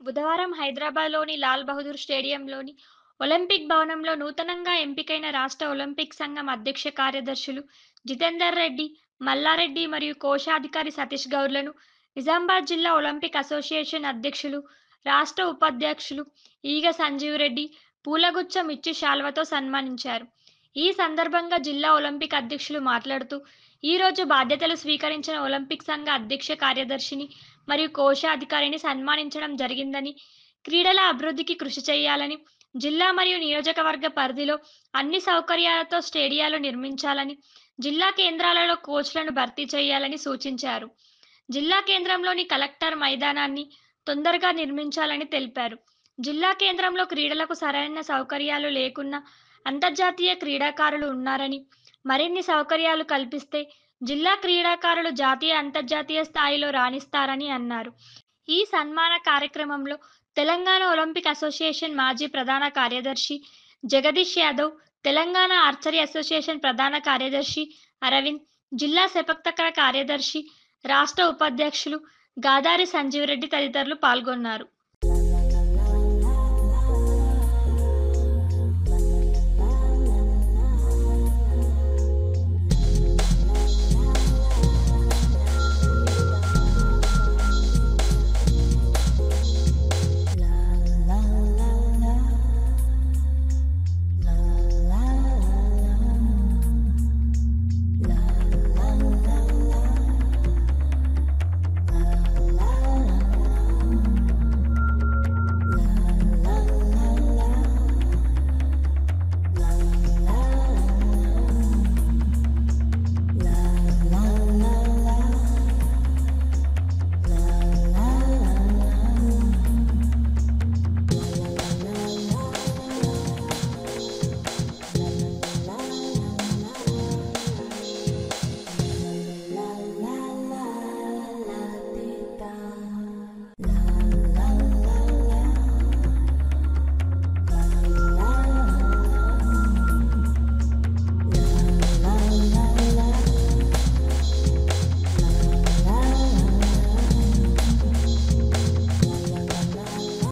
బుధవారం హైదరాబాద్‌లోని లాల్ బహదూర్ స్టేడియంలోని ఒలింపిక్ భవనంలో నూతనంగా ఎంపికైన రాష్ట్ర ఒలింపిక్ సంఘం అధ్యక్ష కార్యదర్శులు జితేందర్ రెడ్డి, మల్లారెడ్డి మరియు కోశాధికారి సతీష్ గౌడ్లను నిజామాబాద్ జిల్లా ఒలింపిక్ అసోసియేషన్ అధ్యక్షులు, రాష్ట్ర ఉపాధ్యక్షులు ఈగ సంజీవ్ రెడ్డి పూలగుచ్చం ఇచ్చి శాల్వాతో సన్మానించారు. ఈ సందర్భంగా జిల్లా ఒలింపిక్ అధ్యక్షులు మాట్లాడుతూ, ఈరోజు బాధ్యతలు స్వీకరించిన ఒలింపిక్ సంఘ అధ్యక్ష కార్యదర్శిని మరియు కోశాధికారిని సన్మానించడం జరిగిందని, క్రీడల అభివృద్ధికి కృషి చేయాలని, జిల్లా మరియు నియోజకవర్గ పరిధిలో అన్ని సౌకర్యాలతో స్టేడియాలు నిర్మించాలని, జిల్లా కేంద్రాలలో కోచ్లను భర్తీ చేయాలని సూచించారు. జిల్లా కేంద్రంలోని కలెక్టర్ మైదానాన్ని తొందరగా నిర్మించాలని తెలిపారు. జిల్లా కేంద్రంలో క్రీడలకు సరైన సౌకర్యాలు లేకున్నా అంతర్జాతీయ క్రీడాకారులు ఉన్నారని, మరిన్ని సౌకర్యాలు కల్పిస్తే జిల్లా క్రీడాకారులు జాతీయ, అంతర్జాతీయ స్థాయిలో రాణిస్తారని అన్నారు. ఈ సన్మాన కార్యక్రమంలో తెలంగాణ ఒలింపిక్ అసోసియేషన్ మాజీ ప్రధాన కార్యదర్శి జగదీష్ యాదవ్, తెలంగాణ ఆర్చరీ అసోసియేషన్ ప్రధాన కార్యదర్శి అరవింద్, జిల్లా శపథకర కార్యదర్శి, రాష్ట్ర ఉపాధ్యక్షులు గాదారి సంజీవ్ రెడ్డి తదితరులు పాల్గొన్నారు.